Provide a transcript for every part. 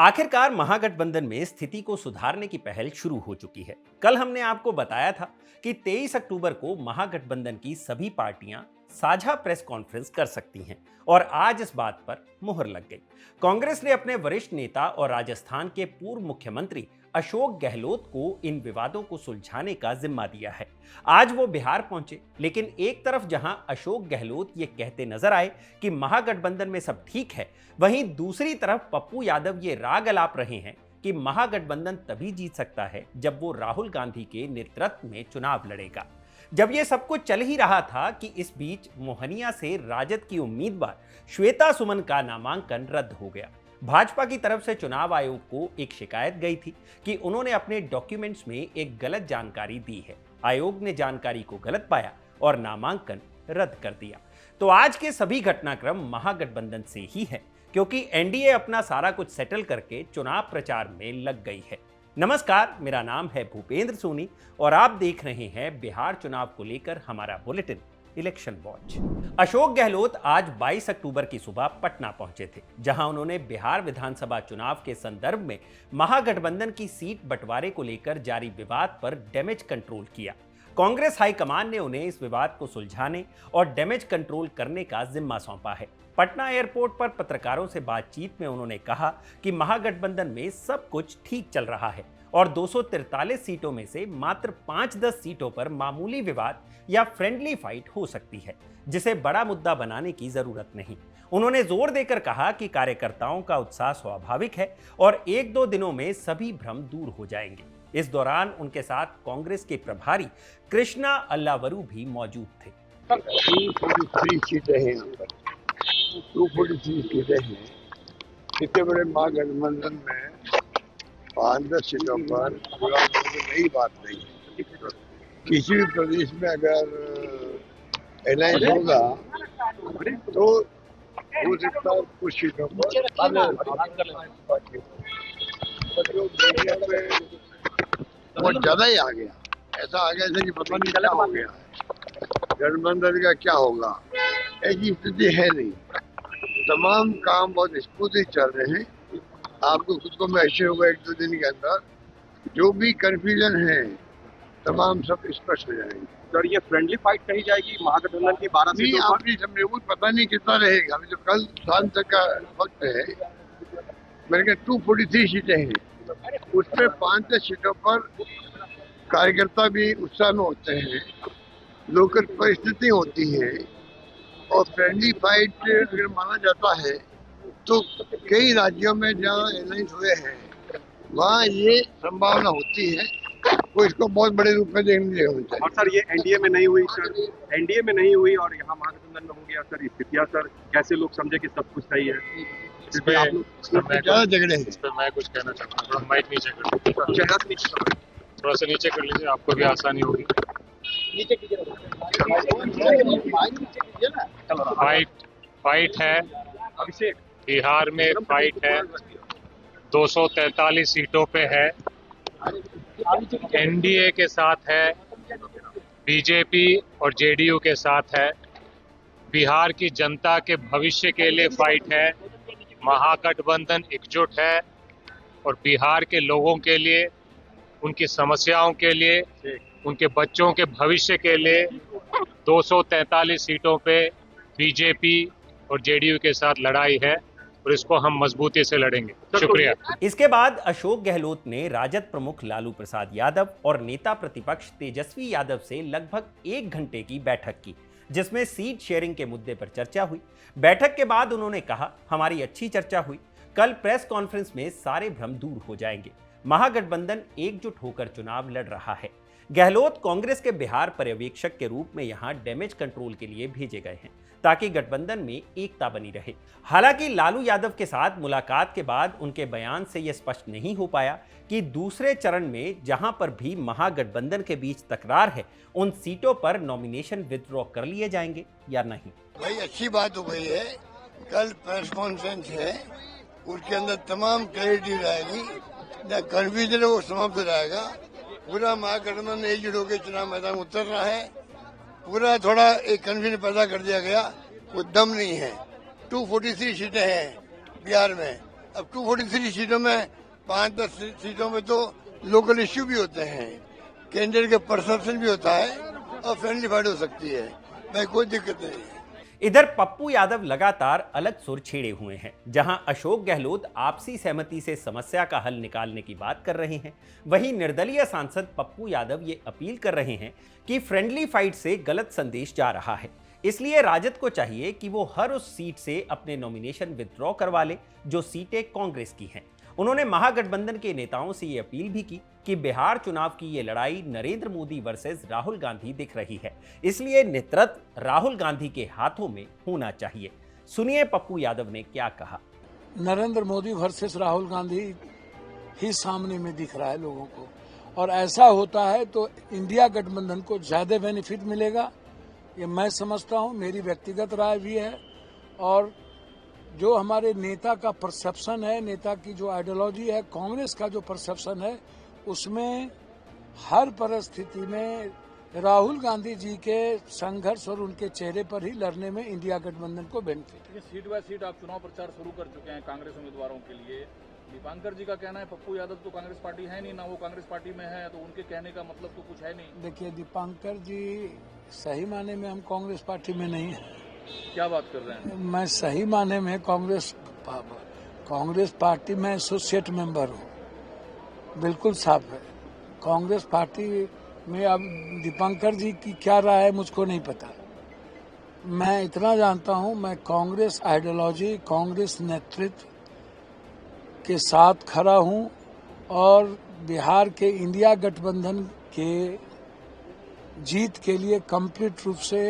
आखिरकार महागठबंधन में स्थिति को सुधारने की पहल शुरू हो चुकी है। कल हमने आपको बताया था कि 23 अक्टूबर को महागठबंधन की सभी पार्टियां साझा प्रेस कॉन्फ्रेंस कर सकती हैं और आज इस बात पर मुहर लग गई। कांग्रेस ने अपने वरिष्ठ नेता और राजस्थान के पूर्व मुख्यमंत्री अशोक गहलोत को इन विवादों को सुलझाने का जिम्मा दिया है। आज वो बिहार पहुंचे, लेकिन एक तरफ जहां अशोक गहलोत ये कहते नजर आए कि महागठबंधन में सब ठीक है, वहीं दूसरी तरफ पप्पू यादव ये राग अलाप रहे हैं कि महागठबंधन तभी जीत सकता है जब वो राहुल गांधी के नेतृत्व में चुनाव लड़ेगा। जब ये सब कुछ चल ही रहा था कि इस बीच मोहनिया से राजद की उम्मीदवार श्वेता सुमन का नामांकन रद्द हो गया। भाजपा की तरफ से चुनाव आयोग को एक शिकायत गई थी कि उन्होंने अपने डॉक्यूमेंट्स में एक गलत जानकारी दी है। आयोग ने जानकारी को गलत पाया और नामांकन रद्द कर दिया। तो आज के सभी घटनाक्रम महागठबंधन से ही है, क्योंकि एनडीए अपना सारा कुछ सेटल करके चुनाव प्रचार में लग गई है। नमस्कार, मेरा नाम है भूपेंद्र सोनी और आप देख रहे हैं बिहार चुनाव को लेकर हमारा bulletin election watch. Ashok Gehlot आज 22 अक्टूबर की सुबह पटना पहुंचे थे, जहां उन्होंने बिहार विधानसभा चुनाव के संदर्भ में महागठबंधन की सीट बंटवारे को लेकर जारी विवाद पर डैमेज कंट्रोल किया। कांग्रेस हाईकमान ने उन्हें इस विवाद को सुलझाने और डैमेज कंट्रोल करने का जिम्मा सौंपा है। पटना एयरपोर्ट पर पत्रकारों से बातचीत में उन्होंने कहा कि महागठबंधन में सब कुछ ठीक चल रहा है और 243 सीटों में से मात्र 5-10 सीटों पर मामूली विवाद या फ्रेंडली फाइट हो सकती है, जिसे बड़ा मुद्दा बनाने की जरूरत नहीं। उन्होंने जोर देकर कहा कि कार्यकर्ताओं का उत्साह स्वाभाविक है और 1-2 दिनों में सभी भ्रम दूर हो जाएंगे। इस दौरान उनके साथ कांग्रेस के प्रभारी कृष्णा अल्लावरू भी मौजूद थे। 243 सीटें हैं। इतने बड़े महागठबंधन में 5-10 सीटों पर नई बात नहीं है। किसी भी प्रदेश में अगर अलायंस होगा तो हो सकता है कुछ सीटों पर बहुत ज्यादा ही आ गया। ऐसा आ गया जैसे कि पता नहीं क्या हो गया, गठबंधन का क्या होगा, ऐसी स्थिति है नहीं। तमाम काम बहुत स्मूथली चल रहे हैं। आपको खुद को महसूस होगा 1-2 दिन के अंदर जो भी कंफ्यूजन है तमाम सब स्पष्ट हो जाएंगे। सर, ये फ्रेंडली फाइट कही जाएगी महागठबंधन की 12 सीटों पर? आपने समझे कुछ पता नहीं कितना रहेगा। अभी तो कल शाम तक का वक्त है। मैंने कहा 243 सीटें हैं, उसमें 5-10 सीटों पर कार्यकर्ता भी उत्साह में होते हैं, लोकल परिस्थिति होती है और फ्रेंडली फाइट अगर माना जाता है तो कई राज्यों में जहाँ अलायंस हुए हैं वहाँ ये संभावना होती है, वो इसको बहुत बड़े रूप में देखने होता है। और सर, ये एनडीए में नहीं हुई सर, एनडीए में नहीं हुई और यहाँ महागठबंधन में हो गया सर। स्थितियाँ सर कैसे लोग समझे कि सब कुछ सही है? ज्यादा झगड़े हैं। इस पे मैं कुछ कहना चाहता हूँ। माइक नीचे कर लीजिए, थोड़ा सा नीचे कर लीजिए, आपको भी आसानी होगी। फाइट है अभिषेक, बिहार में फाइट है, 243 सीटों पे है, एनडीए के साथ है, बीजेपी और जेडीयू के साथ है। बिहार की जनता के भविष्य के लिए फाइट है। महागठबंधन एकजुट है और बिहार के लोगों के लिए, उनकी समस्याओं के लिए, उनके बच्चों के भविष्य के लिए 243 सीटों पे बीजेपी और जेडीयू के साथ लड़ाई है और इसको हम मजबूती से लड़ेंगे। शुक्रिया। इसके बाद अशोक गहलोत ने राजद प्रमुख लालू प्रसाद यादव और नेता प्रतिपक्ष तेजस्वी यादव से लगभग 1 घंटे की बैठक की, जिसमें सीट शेयरिंग के मुद्दे पर चर्चा हुई। बैठक के बाद उन्होंने कहा, हमारी अच्छी चर्चा हुई, कल प्रेस कॉन्फ्रेंस में सारे भ्रम दूर हो जाएंगे। महागठबंधन एकजुट होकर चुनाव लड़ रहा है। गहलोत कांग्रेस के बिहार पर्यवेक्षक के रूप में यहां डैमेज कंट्रोल के लिए भेजे गए हैं ताकि गठबंधन में एकता बनी रहे। हालांकि लालू यादव के साथ मुलाकात के बाद उनके बयान से यह स्पष्ट नहीं हो पाया कि दूसरे चरण में जहां पर भी महागठबंधन के बीच तकरार है, उन सीटों पर नॉमिनेशन विथड्रॉ कर लिए जाएंगे या नहीं। भाई अच्छी बात हो गई है। कल प्रेस कॉन्फ्रेंस है, उसके अंदर तमाम क्लैरिटी रहेगी, कंफ्यूजन है वो समाप्त हो जाएगा। पूरा महागठबंधन एकजुट होकर चुनाव मैदान में उतर रहा है। पूरा थोड़ा एक कंफ्यूजन पैदा कर दिया गया, वो दम नहीं है। 243 सीटें हैं बिहार में, अब 243 सीटों में 5-10 सीटों में तो लोकल इश्यू भी होते हैं, कैंडिडेट का परसेप्शन भी होता है और फ्रेंडली फाइट हो सकती है, मैं कोई दिक्कत नहीं है। इधर पप्पू यादव लगातार अलग सुर छेड़े हुए हैं। जहां अशोक गहलोत आपसी सहमति से समस्या का हल निकालने की बात कर रहे हैं, वहीं निर्दलीय सांसद पप्पू यादव ये अपील कर रहे हैं कि फ्रेंडली फाइट से गलत संदेश जा रहा है। इसलिए राजद को चाहिए कि वो हर उस सीट से अपने नॉमिनेशन विथड्रॉ करवा ले जो सीटें कांग्रेस की हैं। उन्होंने महागठबंधन के नेताओं से ये अपील भी की कि बिहार चुनाव की ये लड़ाई नरेंद्र मोदी वर्सेस राहुल गांधी दिख रही है, इसलिए नेतृत्व राहुल गांधी के हाथों में होना चाहिए। सुनिए पप्पू यादव ने क्या कहा। नरेंद्र मोदी वर्सेस राहुल गांधी ही सामने में दिख रहा है लोगों को, और ऐसा होता है तो इंडिया गठबंधन को ज्यादा बेनिफिट मिलेगा, ये मैं समझता हूं, मेरी व्यक्तिगत राय भी है। और जो हमारे नेता का परसेप्शन है, नेता की जो आइडियोलॉजी है, कांग्रेस का जो परसेप्शन है, उसमें हर परिस्थिति में राहुल गांधी जी के संघर्ष और उनके चेहरे पर ही लड़ने में इंडिया गठबंधन को बेनिफिट है। सीट बाय सीट आप चुनाव प्रचार शुरू कर चुके हैं कांग्रेस उम्मीदवारों के लिए। दीपांकर जी का कहना है पप्पू यादव तो कांग्रेस पार्टी है नहीं, ना वो कांग्रेस पार्टी में है, तो उनके कहने का मतलब तो कुछ है नहीं। देखिए, दीपांकर जी सही माने में हम कांग्रेस पार्टी में नहीं है। क्या बात कर रहे हैं? मैं सही माने में कांग्रेस पार्टी में एसोसिएट मेंबर हूँ, बिल्कुल साफ है। कांग्रेस पार्टी में अब दीपांकर जी की क्या राय है मुझको नहीं पता। मैं इतना जानता हूँ, मैं कांग्रेस आइडियोलॉजी, कांग्रेस नेतृत्व के साथ खड़ा हूँ और बिहार के इंडिया गठबंधन के जीत के लिए कंप्लीट रूप से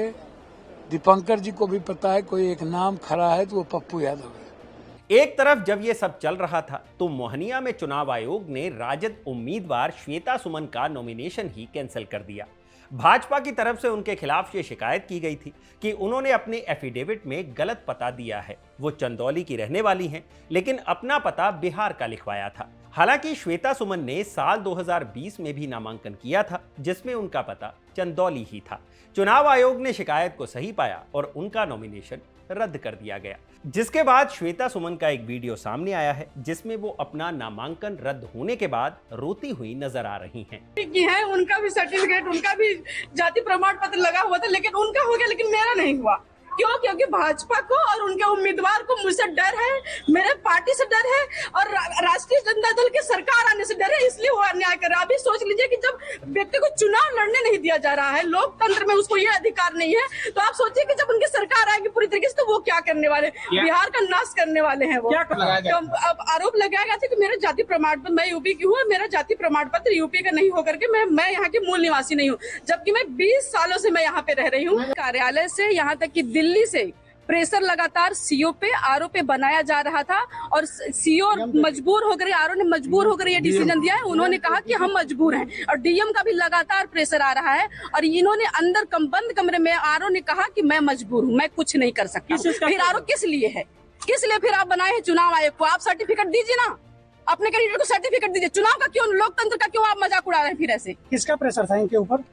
दीपांकर जी को भी पता है कोई एक नाम खड़ा है तो वो पप्पू यादव है। एक तरफ जब ये सब चल रहा था तो मोहनिया में चुनाव आयोग ने राजद उम्मीदवार श्वेता सुमन का नॉमिनेशन ही कैंसिल कर दिया। भाजपा की तरफ से उनके खिलाफ ये शिकायत की गई थी कि उन्होंने अपने एफिडेविट में गलत पता दिया है। वो चंदौली की रहने वाली हैं, लेकिन अपना पता बिहार का लिखवाया था। हालांकि श्वेता सुमन ने साल 2020 में भी नामांकन किया था, जिसमें उनका पता चंदौली ही था। चुनाव आयोग ने शिकायत को सही पाया और उनका नॉमिनेशन रद्द कर दिया गया, जिसके बाद श्वेता सुमन का एक वीडियो सामने आया है जिसमें वो अपना नामांकन रद्द होने के बाद रोती हुई नजर आ रही हैं। है उनका भी सर्टिफिकेट, उनका भी जाति प्रमाण पत्र लगा हुआ था, लेकिन उनका हो गया, लेकिन मेरा नहीं हुआ। क्यों? क्योंकि भाजपा को और उनके उम्मीदवार को मुझसे डर है, मेरे पार्टी से डर है और राष्ट्रीय जनता दल की सरकार आने से डर है, इसलिए वो अन्याय कर रहा है। अभी सोच लीजिए कि जब व्यक्ति को चुनाव लड़ने नहीं दिया जा रहा है, लोकतंत्र में उसको ये अधिकार नहीं है, तो आप सोचिए कि जब उनकी सरकार आएगी पूरी तरीके से तो वो क्या करने वाले, बिहार का नाश करने वाले हैं वो। तो अब आरोप लगाया था कि मेरा जाति प्रमाण पत्र, मैं यूपी की हूँ, मेरा जाति प्रमाण पत्र यूपी का नहीं होकर के मैं यहाँ की मूल निवासी नहीं हूँ, जबकि मैं 20 सालों से मैं यहाँ पे रह रही हूँ। कार्यालय से यहाँ तक कि दिल्ली से प्रेशर लगातार सीओ पे, आरओ पे बनाया जा रहा था और सीओ मजबूर हो गए, आरओ ने मजबूर होकर ये डिसीजन दिया है। उन्होंने कहा कि हम मजबूर हैं और डीएम का भी लगातार प्रेशर आ रहा है और इन्होंने अंदर बंद कमरे में आरओ ने कहा कि मैं मजबूर हूँ, मैं कुछ नहीं कर सकता। फिर आरओ किस लिए है, किस लिए फिर आप बनाए हैं चुनाव आयोग को? आप सर्टिफिकेट दीजिए ना, अपने कैंडिडेट को सर्टिफिकेट दीजिए। चुनाव का क्यों, लोकतंत्र का क्यों आप मजाक उड़ा रहे हैं? फिर ऐसे किसका प्रेशर था इनके ऊपर?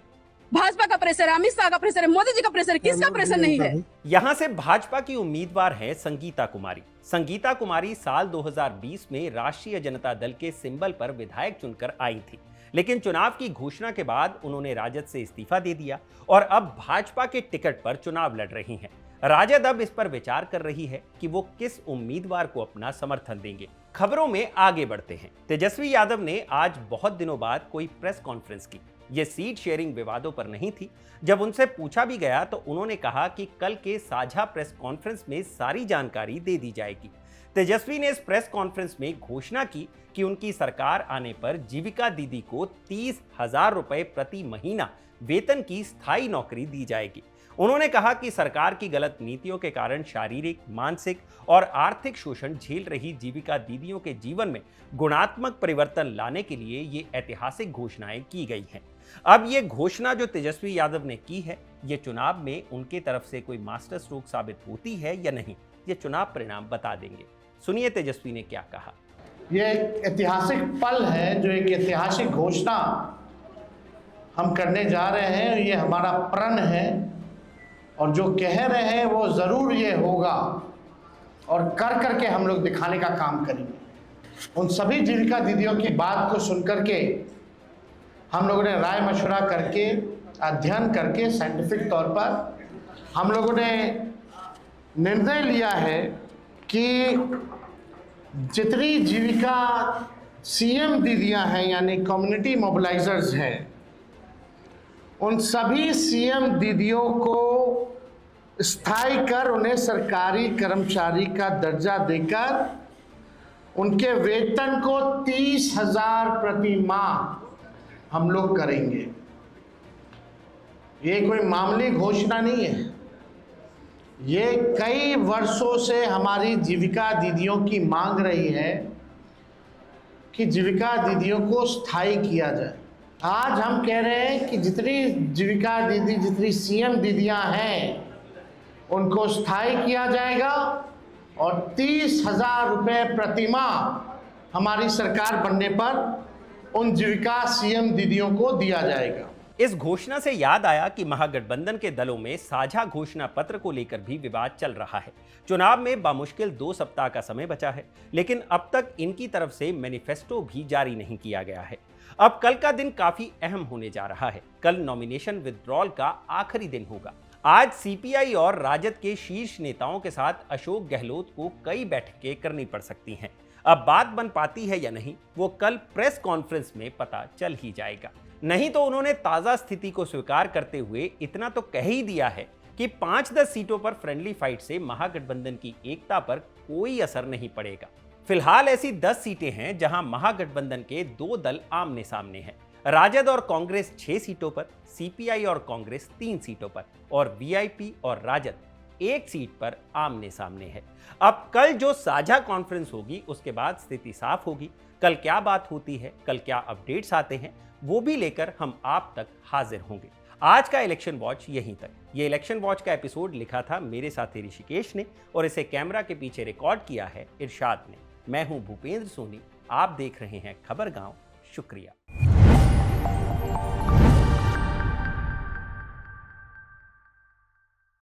भाजपा का प्रेशर है, अमित शाह का प्रेशर है, मोदी जी का प्रेशर है, किसका प्रेशर नहीं है? यहां से भाजपा की उम्मीदवार है संगीता कुमारी। संगीता कुमारी साल 2020 में राष्ट्रीय जनता दल के सिंबल पर विधायक चुनकर आई थी, लेकिन चुनाव की घोषणा के बाद उन्होंने राजद से इस्तीफा दे दिया और अब भाजपा के टिकट पर चुनाव लड़ रही हैं। राजद अब इस पर विचार कर रही है कि वो किस उम्मीदवार को अपना समर्थन देंगे। खबरों में आगे बढ़ते हैं। तेजस्वी यादव ने आज बहुत दिनों बाद कोई प्रेस कॉन्फ्रेंस की। ये सीट शेयरिंग विवादों पर नहीं थी। जब उनसे पूछा भी गया तो उन्होंने कहा कि कल के साझा प्रेस कॉन्फ्रेंस में सारी जानकारी दे दी जाएगी। तेजस्वी ने इस प्रेस कॉन्फ्रेंस में घोषणा की कि उनकी सरकार आने पर जीविका दीदी को 30,000 रुपए प्रति महीना वेतन की स्थायी नौकरी दी जाएगी। उन्होंने कहा कि सरकार की गलत नीतियों के कारण शारीरिक, मानसिक और आर्थिक शोषण झेल रही जीविका दीदियों के जीवन में गुणात्मक परिवर्तन लाने के लिए ये ऐतिहासिक घोषणाएं की गई हैं। अब ये घोषणा जो तेजस्वी यादव ने की है, ये चुनाव में उनके तरफ से कोई मास्टर स्ट्रोक साबित होती है या नहीं, ये चुनाव परिणाम बता देंगे। सुनिए तेजस्वी ने क्या कहा। ये एक ऐतिहासिक पल है, जो एक ऐतिहासिक घोषणा हम करने जा रहे हैं। ये हमारा प्रण है और जो कह रहे हैं वो ज़रूर ये होगा और कर करके हम लोग दिखाने का काम करेंगे। उन सभी जीविका दीदियों की बात को सुनकर के हम लोगों ने राय मशवरा करके, अध्ययन करके, साइंटिफिक तौर पर हम लोगों ने निर्णय लिया है कि जितनी जीविका सीएम दीदियां हैं यानी कम्युनिटी मोबिलाइजर्स हैं, उन सभी सीएम दीदियों को स्थायी कर उन्हें सरकारी कर्मचारी का दर्जा देकर उनके वेतन को 30,000 प्रति माह हम लोग करेंगे। ये कोई मामूली घोषणा नहीं है, ये कई वर्षों से हमारी जीविका दीदियों की मांग रही है कि जीविका दीदियों को स्थायी किया जाए। आज हम कह रहे हैं कि जितनी जीविका दीदी, जितनी सीएम दीदियां हैं, उनको स्थायी किया जाएगा और 30,000 रुपये प्रति माह हमारी सरकार बनने पर उन जीविका सीएम दीदियों को दिया जाएगा। इस घोषणा से याद आया कि महागठबंधन के दलों में साझा घोषणा पत्र को लेकर भी विवाद चल रहा है। चुनाव में बामुश्किल 2 सप्ताह का समय बचा है, लेकिन अब तक इनकी तरफ से मैनिफेस्टो भी जारी नहीं किया गया है। अब कल का दिन काफी अहम होने जा रहा है। कल नॉमिनेशन विथड्रॉल का आखिरी दिन होगा। आज सीपीआई और राजद के शीर्ष नेताओं के साथ अशोक गहलोत को कई बैठकें करनी पड़ सकती हैं। अब बात बन पाती है या नहीं, वो कल प्रेस कॉन्फ्रेंस में पता चल ही जाएगा। नहीं तो उन्होंने ताजा स्थिति को स्वीकार करते हुए इतना तो कह ही दिया है कि 5-10 सीटों पर फ्रेंडली फाइट से महागठबंधन की एकता पर कोई असर नहीं पड़ेगा। फिलहाल ऐसी 10 सीटें हैं जहां महागठबंधन के 2 दल आमने सामने हैं। राजद और कांग्रेस 6 सीटों पर, सीपीआई और कांग्रेस 3 सीटों पर और वीआईपी और राजद 1 सीट पर आमने सामने है। अब कल जो साझा कॉन्फ्रेंस होगी उसके बाद स्थिति साफ होगी। कल क्या बात होती है, कल क्या अपडेट्स आते हैं, वो भी लेकर हम आप तक हाजिर होंगे। आज का इलेक्शन वॉच यहीं तक। ये इलेक्शन वॉच का एपिसोड लिखा था मेरे साथी ऋषिकेश ने और इसे कैमरा के पीछे रिकॉर्ड किया है इरशाद ने। मैं हूं भूपेंद्र सोनी, आप देख रहे हैं खबर गांव। शुक्रिया।